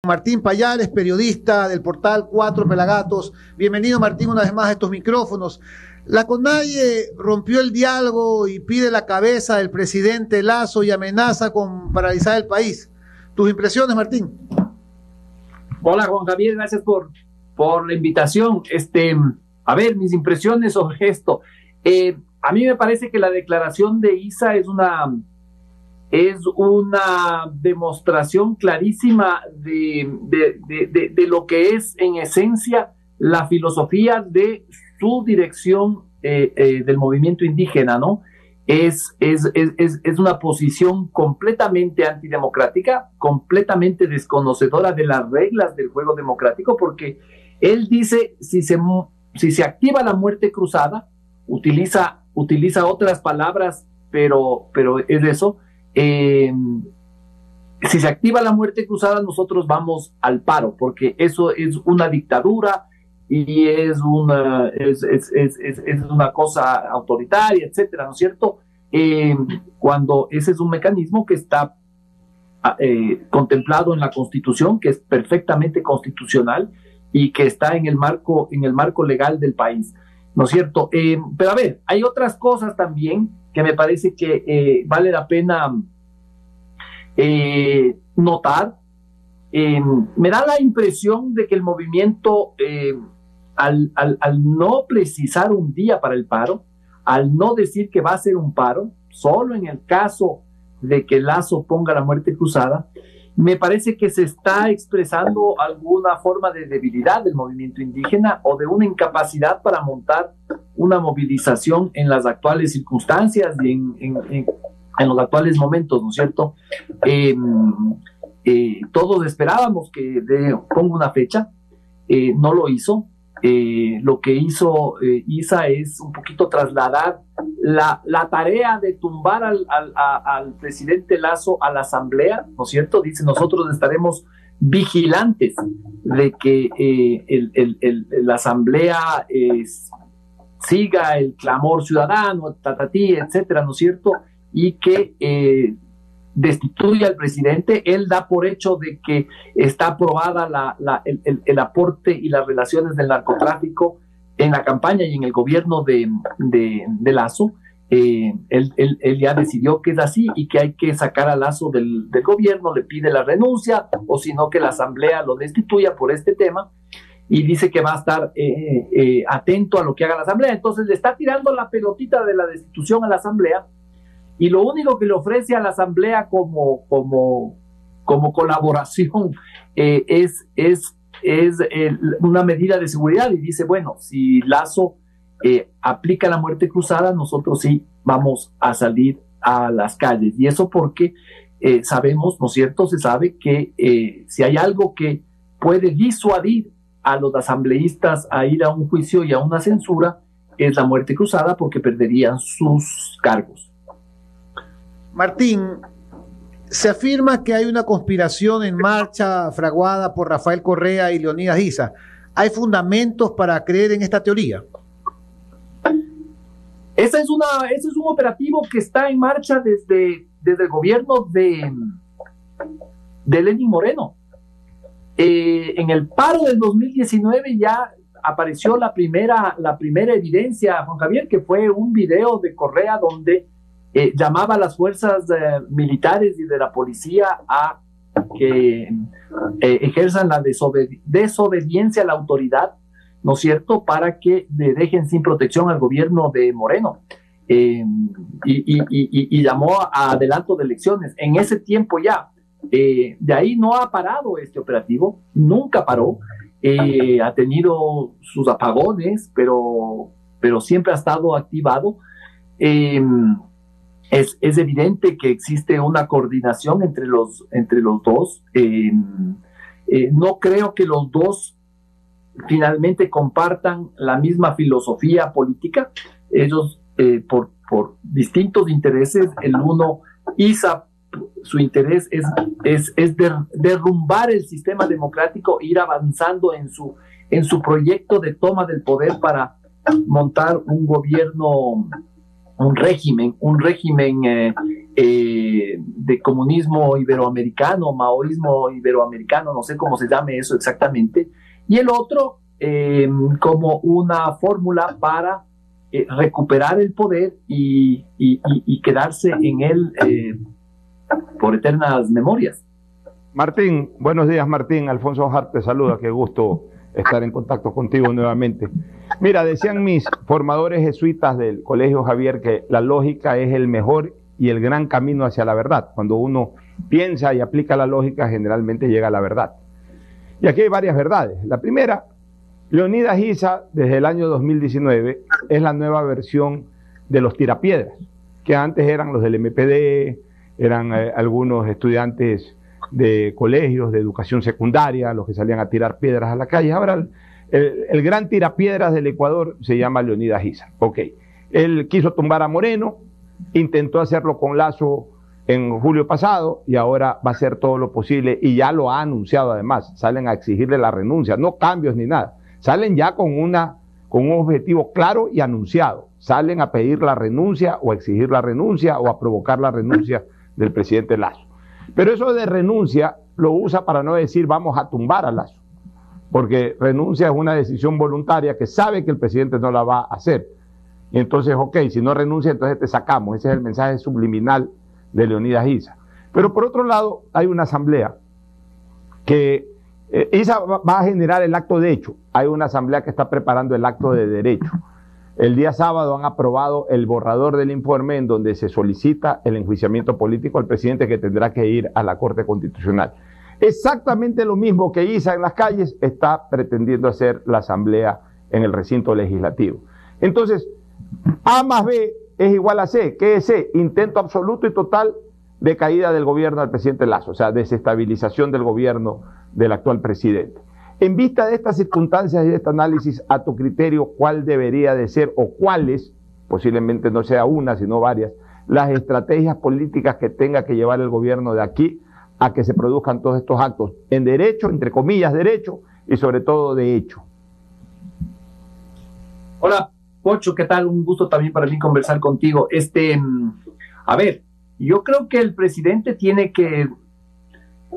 Martín Payares, periodista del portal Cuatro Pelagatos. Bienvenido, Martín, una vez más a estos micrófonos. La CONAIE rompió el diálogo y pide la cabeza del presidente Lasso y amenaza con paralizar el país. ¿Tus impresiones, Martín? Hola, Juan Javier, gracias por la invitación. A ver, mis impresiones sobre esto. A mí me parece que la declaración de Issa es una demostración clarísima de lo que es en esencia la filosofía de su dirección del movimiento indígena, ¿no? Es una posición completamente antidemocrática, completamente desconocedora de las reglas del juego democrático, porque él dice, si se activa la muerte cruzada, utiliza otras palabras, pero es eso. Si se activa la muerte cruzada, nosotros vamos al paro, porque eso es una dictadura y es una cosa autoritaria, etcétera, ¿no es cierto? Cuando ese es un mecanismo que está contemplado en la Constitución, que es perfectamente constitucional y que está en el marco legal del país, ¿no es cierto? Pero a ver, hay otras cosas también que me parece que vale la pena notar. Me da la impresión de que el movimiento, al no precisar un día para el paro, al no decir que va a ser un paro, solo en el caso de que Lasso ponga la muerte cruzada, me parece que se está expresando alguna forma de debilidad del movimiento indígena o de una incapacidad para montar una movilización en las actuales circunstancias y en los actuales momentos, ¿no es cierto? Todos esperábamos que ponga una fecha, no lo hizo. Lo que hizo Issa es un poquito trasladar la tarea de tumbar al presidente Lasso a la asamblea, ¿no es cierto? Dice, nosotros estaremos vigilantes de que la asamblea siga el clamor ciudadano, etcétera, ¿no es cierto? Y que destituya al presidente. Él da por hecho de que está aprobada el aporte y las relaciones del narcotráfico en la campaña y en el gobierno de Lasso. Él ya decidió que es así y que hay que sacar a Lasso del gobierno, le pide la renuncia o si no que la asamblea lo destituya por este tema y dice que va a estar atento a lo que haga la asamblea. Entonces le está tirando la pelotita de la destitución a la asamblea. Y lo único que le ofrece a la asamblea como colaboración es una medida de seguridad y dice, bueno, si Lasso aplica la muerte cruzada, nosotros sí vamos a salir a las calles. Y eso porque sabemos, ¿no es cierto? Se sabe que si hay algo que puede disuadir a los asambleístas a ir a un juicio y a una censura, es la muerte cruzada, porque perderían sus cargos. Martín, se afirma que hay una conspiración en marcha fraguada por Rafael Correa y Leonidas Issa. ¿Hay fundamentos para creer en esta teoría? Ese es un operativo que está en marcha desde el gobierno de Lenín Moreno. En el paro del 2019 ya apareció la primera evidencia, Juan Javier, que fue un video de Correa donde llamaba a las fuerzas militares y de la policía a que ejerzan la desobediencia a la autoridad, ¿no es cierto?, para que le dejen sin protección al gobierno de Moreno, y llamó a adelanto de elecciones. En ese tiempo ya, de ahí no ha parado este operativo, nunca paró, ha tenido sus apagones, pero siempre ha estado activado. Es evidente que existe una coordinación entre los dos. No creo que los dos finalmente compartan la misma filosofía política. Ellos, por distintos intereses, el uno, Issa, su interés es derrumbar el sistema democrático, ir avanzando en su proyecto de toma del poder para montar un gobierno, un régimen de comunismo iberoamericano, maoísmo iberoamericano, no sé cómo se llame eso exactamente, y el otro como una fórmula para recuperar el poder y quedarse en él por eternas memorias. Martín, buenos días Martín, Alfonso Ojar te saluda, qué gusto estar en contacto contigo nuevamente. Mira, decían mis formadores jesuitas del Colegio Javier que la lógica es el mejor y el gran camino hacia la verdad. Cuando uno piensa y aplica la lógica, generalmente llega a la verdad. Y aquí hay varias verdades. La primera, Leonidas Issa, desde el año 2019, es la nueva versión de los tirapiedras, que antes eran los del MPD, eran algunos estudiantes de colegios, de educación secundaria, los que salían a tirar piedras a la calle. Ahora el gran tirapiedras del Ecuador se llama Leonidas Issa. Ok, él quiso tumbar a Moreno, intentó hacerlo con Lazo en julio pasado y ahora va a hacer todo lo posible y ya lo ha anunciado además. Salen a exigirle la renuncia, no cambios ni nada. Salen ya con un objetivo claro y anunciado. Salen a pedir la renuncia o a exigir la renuncia o a provocar la renuncia del presidente Lazo. Pero eso de renuncia lo usa para no decir vamos a tumbar a Lazo, porque renuncia es una decisión voluntaria que sabe que el presidente no la va a hacer. Y entonces, ok, si no renuncia, entonces te sacamos. Ese es el mensaje subliminal de Leonidas Issa. Pero por otro lado, hay una asamblea que Issa va a generar el acto de hecho. Hay una asamblea que está preparando el acto de derecho. El día sábado han aprobado el borrador del informe en donde se solicita el enjuiciamiento político al presidente, que tendrá que ir a la Corte Constitucional. Exactamente lo mismo que Issa en las calles está pretendiendo hacer la asamblea en el recinto legislativo. Entonces, A más B es igual a C. ¿Qué es C? Intento absoluto y total de caída del gobierno del presidente Lazo, o sea, desestabilización del gobierno del actual presidente. En vista de estas circunstancias y de este análisis, a tu criterio, ¿cuál debería de ser o cuáles, posiblemente no sea una, sino varias, las estrategias políticas que tenga que llevar el gobierno de aquí a que se produzcan todos estos actos en derecho, entre comillas, derecho, y sobre todo de hecho? Hola, Pocho, ¿qué tal? Un gusto también para mí conversar contigo. A ver, yo creo que el presidente tiene que,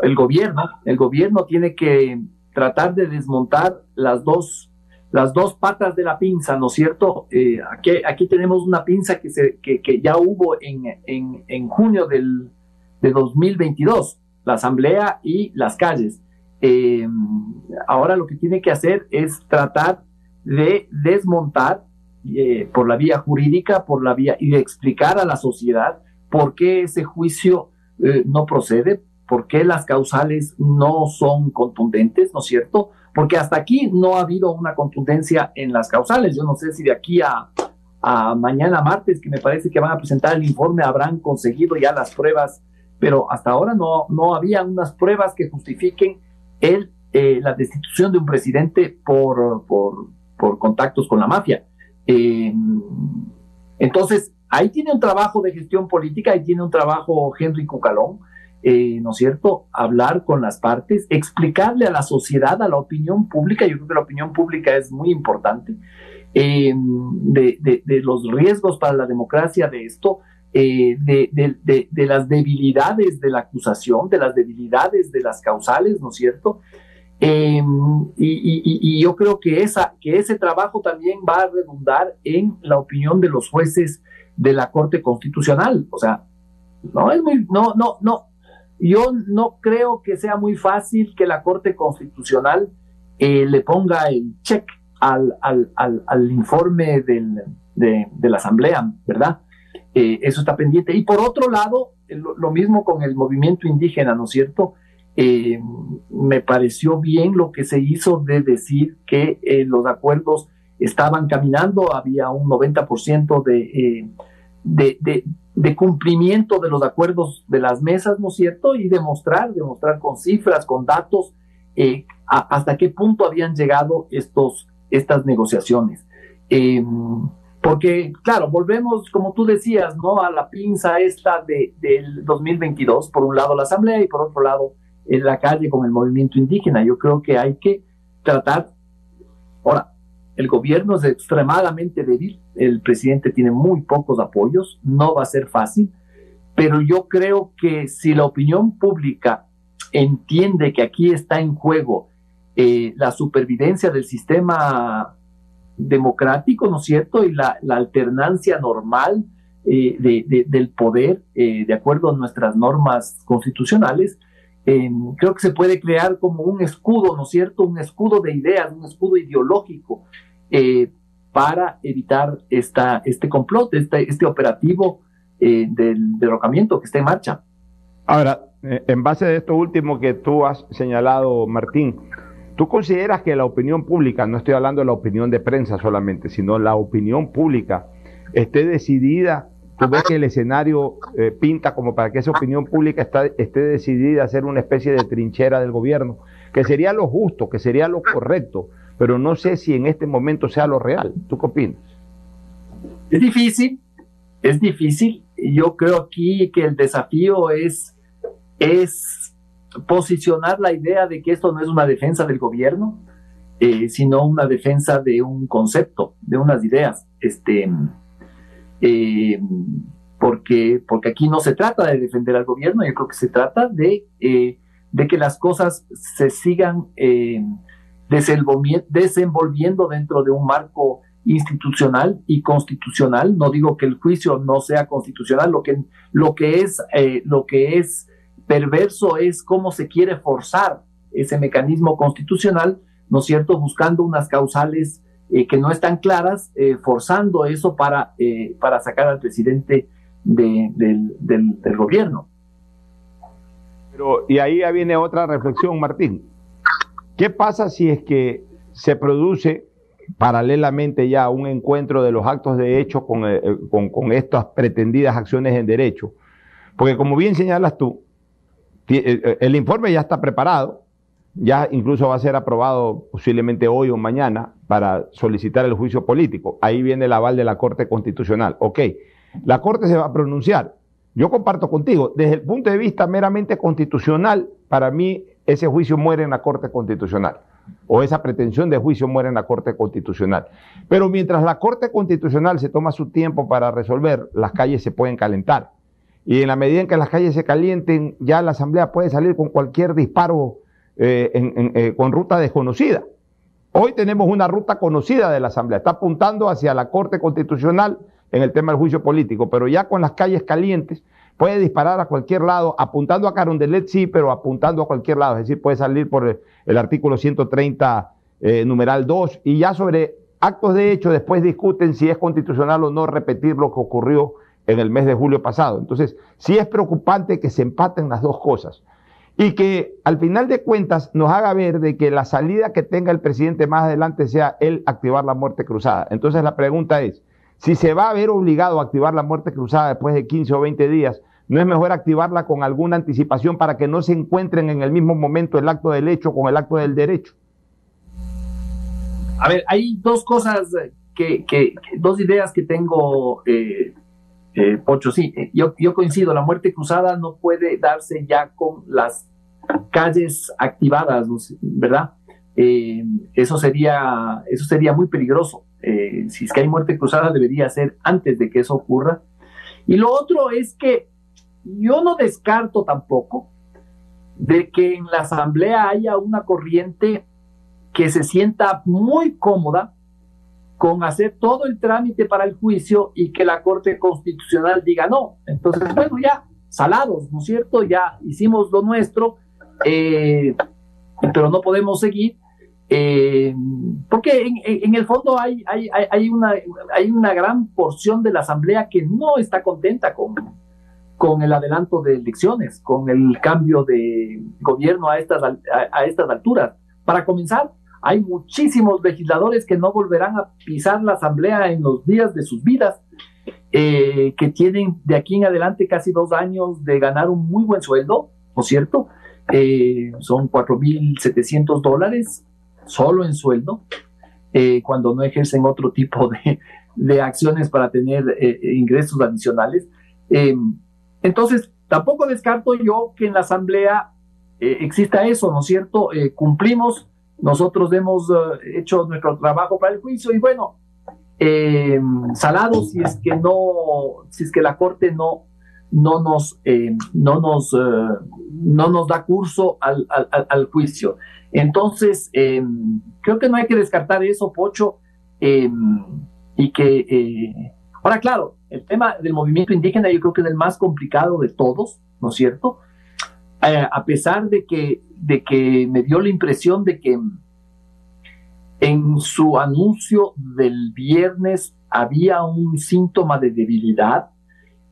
el gobierno tiene que tratar de desmontar las dos patas de la pinza, ¿no es cierto? Aquí tenemos una pinza que ya hubo en junio de 2022, la asamblea y las calles. Ahora lo que tiene que hacer es tratar de desmontar por la vía jurídica, y de explicar a la sociedad por qué ese juicio no procede, por qué las causales no son contundentes, ¿no es cierto? Porque hasta aquí no ha habido una contundencia en las causales. Yo no sé si de aquí a mañana martes, que me parece que van a presentar el informe, habrán conseguido ya las pruebas, pero hasta ahora no había unas pruebas que justifiquen la destitución de un presidente por contactos con la mafia. Entonces, ahí tiene un trabajo de gestión política, ahí tiene un trabajo Henry Cucalón, ¿no es cierto? Hablar con las partes, explicarle a la sociedad, a la opinión pública. Yo creo que la opinión pública es muy importante, de los riesgos para la democracia de esto, de las debilidades de la acusación, de las debilidades de las causales, ¿no es cierto? Y yo creo que ese trabajo también va a redundar en la opinión de los jueces de la Corte Constitucional. O sea, yo no creo que sea muy fácil que la Corte Constitucional le ponga el check al informe de la Asamblea, ¿verdad? Eso está pendiente. Y por otro lado, lo mismo con el movimiento indígena, ¿no es cierto? Me pareció bien lo que se hizo de decir que los acuerdos estaban caminando, había un 90% de cumplimiento de los acuerdos de las mesas, ¿no es cierto? Y demostrar con cifras, con datos, hasta qué punto habían llegado estas negociaciones. Porque, claro, volvemos, como tú decías, ¿no?, a la pinza esta del 2022, por un lado la Asamblea y por otro lado en la calle con el movimiento indígena. Yo creo que hay que tratar. Ahora, el gobierno es extremadamente débil, el presidente tiene muy pocos apoyos, no va a ser fácil, pero yo creo que si la opinión pública entiende que aquí está en juego la supervivencia del sistema democrático, ¿no es cierto?, y la alternancia normal del poder, de acuerdo a nuestras normas constitucionales, creo que se puede crear como un escudo, ¿no es cierto?, un escudo de ideas, un escudo ideológico para evitar este complot, este operativo del derrocamiento que está en marcha. Ahora, en base a esto último que tú has señalado, Martín, ¿tú consideras que la opinión pública, no estoy hablando de la opinión de prensa solamente, sino la opinión pública, esté decidida? ¿Tú ves que el escenario pinta como para que esa opinión pública esté decidida a ser una especie de trinchera del gobierno? Que sería lo justo, que sería lo correcto, pero no sé si en este momento sea lo real. ¿Tú qué opinas? Es difícil. Yo creo aquí que el desafío es posicionar la idea de que esto no es una defensa del gobierno, sino una defensa de un concepto, de unas ideas. Porque aquí no se trata de defender al gobierno, yo creo que se trata de que las cosas se sigan desenvolviendo dentro de un marco institucional y constitucional. No digo que el juicio no sea constitucional, lo que es perverso es cómo se quiere forzar ese mecanismo constitucional, ¿no es cierto?, buscando unas causales que no están claras, forzando eso para sacar al presidente del gobierno. Pero, y ahí ya viene otra reflexión, Martín. ¿Qué pasa si es que se produce paralelamente ya un encuentro de los actos de hecho con estas pretendidas acciones en derecho? Porque como bien señalas tú, el informe ya está preparado, ya incluso va a ser aprobado posiblemente hoy o mañana para solicitar el juicio político. Ahí viene el aval de la Corte Constitucional. Ok, la Corte se va a pronunciar. Yo comparto contigo, desde el punto de vista meramente constitucional, para mí ese juicio muere en la Corte Constitucional, o esa pretensión de juicio muere en la Corte Constitucional. Pero mientras la Corte Constitucional se toma su tiempo para resolver, las calles se pueden calentar. Y en la medida en que las calles se calienten, ya la Asamblea puede salir con cualquier disparo con ruta desconocida. Hoy tenemos una ruta conocida de la Asamblea, está apuntando hacia la Corte Constitucional en el tema del juicio político, pero ya con las calles calientes puede disparar a cualquier lado, apuntando a Carondelet sí, pero apuntando a cualquier lado, es decir, puede salir por el artículo 130, numeral 2, y ya sobre actos de hecho después discuten si es constitucional o no repetir lo que ocurrió en el mes de julio pasado. Entonces, sí es preocupante que se empaten las dos cosas y que al final de cuentas nos haga ver de que la salida que tenga el presidente más adelante sea él activar la muerte cruzada. Entonces la pregunta es, si se va a ver obligado a activar la muerte cruzada después de 15 o 20 días, ¿no es mejor activarla con alguna anticipación para que no se encuentren en el mismo momento el acto del hecho con el acto del derecho? A ver, hay dos cosas, dos ideas que tengo, Pocho. Sí, yo coincido, la muerte cruzada no puede darse ya con las calles activadas, ¿verdad? Eso sería muy peligroso. Si es que hay muerte cruzada, debería ser antes de que eso ocurra. Y lo otro es que yo no descarto tampoco de que en la Asamblea haya una corriente que se sienta muy cómoda con hacer todo el trámite para el juicio y que la Corte Constitucional diga no. Entonces, bueno, ya, salados, ¿no es cierto? Ya hicimos lo nuestro, pero no podemos seguir, porque en el fondo hay una gran porción de la Asamblea que no está contenta con el adelanto de elecciones, con el cambio de gobierno a estas alturas. Para comenzar, hay muchísimos legisladores que no volverán a pisar la Asamblea en los días de sus vidas, que tienen de aquí en adelante casi 2 años de ganar un muy buen sueldo, ¿no es cierto? Son $4,700 solo en sueldo, cuando no ejercen otro tipo de acciones para tener ingresos adicionales. Entonces, tampoco descarto yo que en la Asamblea exista eso, ¿no es cierto? Cumplimos. Nosotros hemos hecho nuestro trabajo para el juicio y bueno, salados si es que la Corte no no nos da curso al juicio. Entonces, creo que no hay que descartar eso, Pocho, y que, ahora claro, el tema del movimiento indígena yo creo que es el más complicado de todos, ¿no es cierto? A pesar de que me dio la impresión de que en su anuncio del viernes había un síntoma de debilidad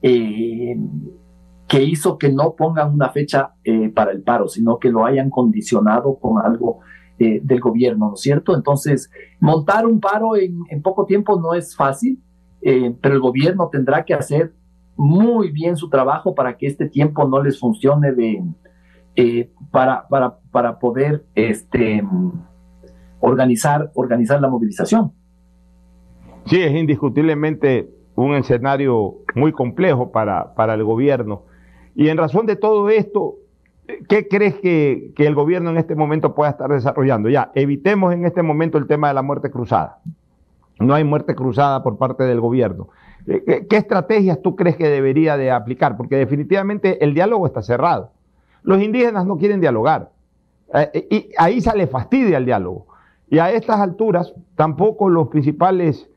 que hizo que no pongan una fecha para el paro, sino que lo hayan condicionado con algo del gobierno, ¿no es cierto? Entonces, montar un paro en poco tiempo no es fácil, pero el gobierno tendrá que hacer muy bien su trabajo para que este tiempo no les funcione para poder organizar la movilización. Sí, es indiscutiblemente un escenario muy complejo para el gobierno. Y en razón de todo esto, ¿qué crees que el gobierno en este momento pueda estar desarrollando? Ya, evitemos en este momento el tema de la muerte cruzada. No hay muerte cruzada por parte del gobierno. ¿Qué estrategias tú crees que debería de aplicar? Porque definitivamente el diálogo está cerrado. Los indígenas no quieren dialogar. Y ahí sale fastidia el diálogo. Y a estas alturas tampoco los principales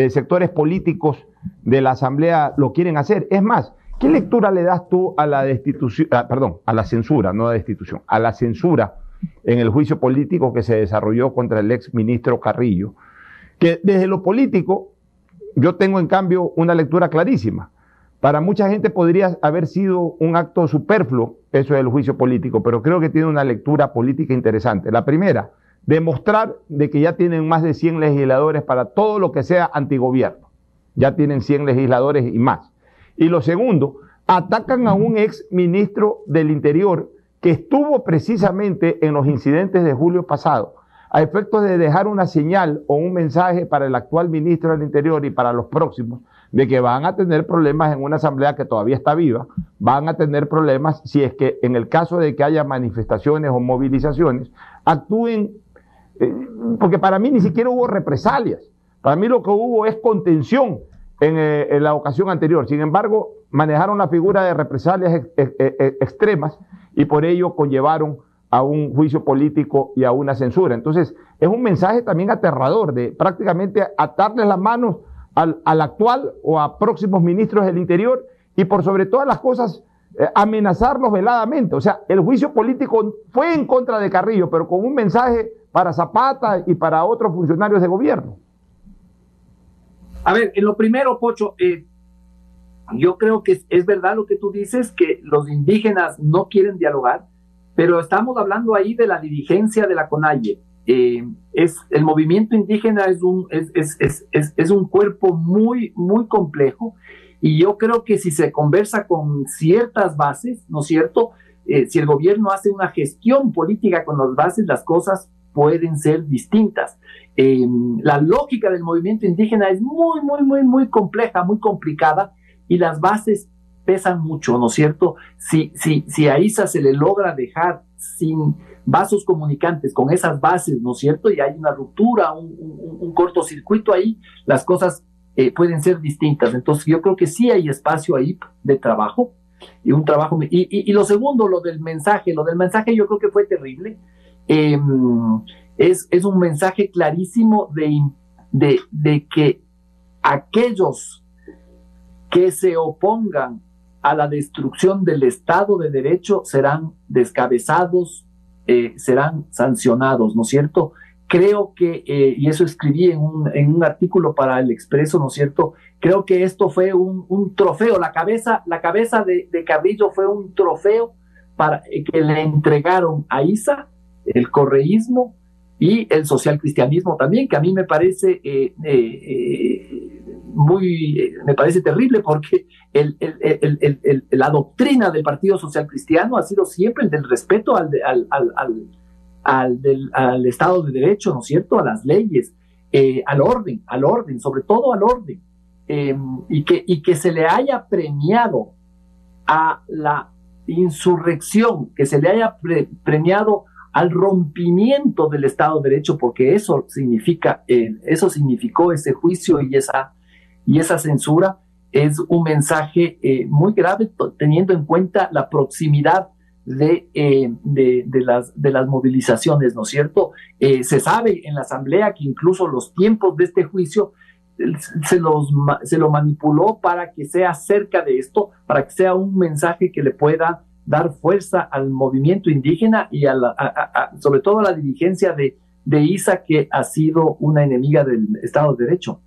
sectores políticos de la Asamblea lo quieren hacer. Es más, ¿qué lectura le das tú a la destitución, a la censura, no a la destitución, a la censura en el juicio político que se desarrolló contra el ex ministro Carrillo? Que desde lo político yo tengo en cambio una lectura clarísima. Para mucha gente podría haber sido un acto superfluo eso del juicio político, pero creo que tiene una lectura política interesante. La primera, demostrar de que ya tienen más de 100 legisladores para todo lo que sea antigobierno. Ya tienen 100 legisladores y más. Y lo segundo, atacan a un ex ministro del Interior que estuvo precisamente en los incidentes de julio pasado, a efectos de dejar una señal o un mensaje para el actual ministro del Interior y para los próximos, de que van a tener problemas en una asamblea que todavía está viva, van a tener problemas si es que en el caso de que haya manifestaciones o movilizaciones, actúen, porque para mí ni siquiera hubo represalias, para mí lo que hubo es contención en la ocasión anterior. Sin embargo, manejaron la figura de represalias extremas y por ello conllevaron a un juicio político y a una censura. Entonces, es un mensaje también aterrador de prácticamente atarles las manos al actual o a próximos ministros del Interior y por sobre todas las cosas amenazarlos veladamente. O sea, el juicio político fue en contra de Carrillo, pero con un mensaje para Zapata y para otros funcionarios de gobierno. A ver, en lo primero, Pocho, yo creo que es verdad lo que tú dices, que los indígenas no quieren dialogar, pero estamos hablando ahí de la dirigencia de la CONAIE. El movimiento indígena es un cuerpo muy, muy complejo, y yo creo que si se conversa con ciertas bases, ¿no es cierto? Si el gobierno hace una gestión política con las bases, las cosas pueden ser distintas. La lógica del movimiento indígena es muy, muy, muy, muy compleja, muy complicada, y las bases pesan mucho, ¿no es cierto? Si a ISA se le logra dejar sin vasos comunicantes con esas bases, ¿no es cierto? Y hay una ruptura, un cortocircuito ahí, las cosas pueden ser distintas. Entonces yo creo que sí hay espacio ahí de trabajo, y un trabajo. Y lo segundo, lo del mensaje yo creo que fue terrible. Es un mensaje clarísimo de que aquellos que se opongan a la destrucción del Estado de Derecho serán descabezados, serán sancionados, ¿no es cierto? Creo que, y eso escribí en un artículo para El Expreso, ¿no es cierto? Creo que esto fue un trofeo, la cabeza de Carrillo fue un trofeo para que le entregaron a ISA, el correísmo y el socialcristianismo también, que a mí me parece me parece terrible, porque la doctrina del Partido Social Cristiano ha sido siempre el del respeto al Estado de Derecho, ¿no es cierto?, a las leyes, al orden, sobre todo al orden, y que se le haya premiado a la insurrección, que se le haya premiado al rompimiento del Estado de Derecho, porque eso significó ese juicio y esa censura. es un mensaje muy grave, teniendo en cuenta la proximidad de las movilizaciones, ¿no es cierto? Se sabe en la Asamblea que incluso los tiempos de este juicio se lo manipuló para que sea cerca de esto, para que sea un mensaje que le pueda dar fuerza al movimiento indígena y sobre todo a la dirigencia de ISA, que ha sido una enemiga del Estado de Derecho.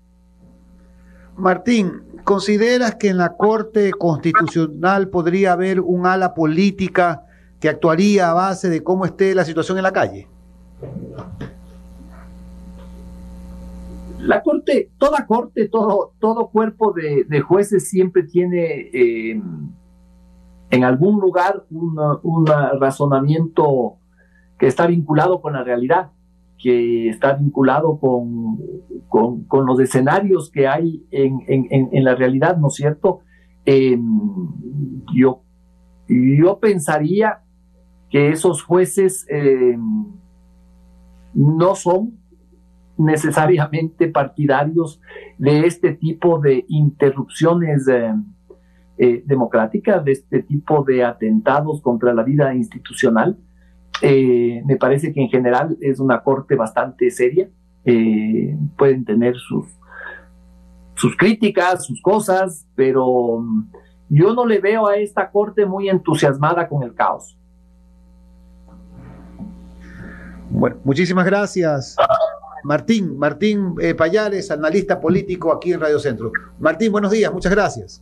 Martín, ¿consideras que en la Corte Constitucional podría haber un ala política que actuaría a base de cómo esté la situación en la calle? La Corte, todo cuerpo de jueces siempre tiene en algún lugar un razonamiento que está vinculado con la realidad, que está vinculado con los escenarios que hay en la realidad, ¿no es cierto? Yo pensaría que esos jueces no son necesariamente partidarios de este tipo de interrupciones democráticas, de este tipo de atentados contra la vida institucional. Me parece que en general es una corte bastante seria. Pueden tener sus críticas, sus cosas, pero yo no le veo a esta corte muy entusiasmada con el caos. Bueno, muchísimas gracias, Martín Pallares, analista político aquí en Radio Centro. Martín, buenos días, muchas gracias.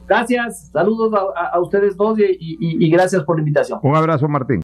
Gracias, saludos a ustedes dos y gracias por la invitación. Un abrazo, Martín.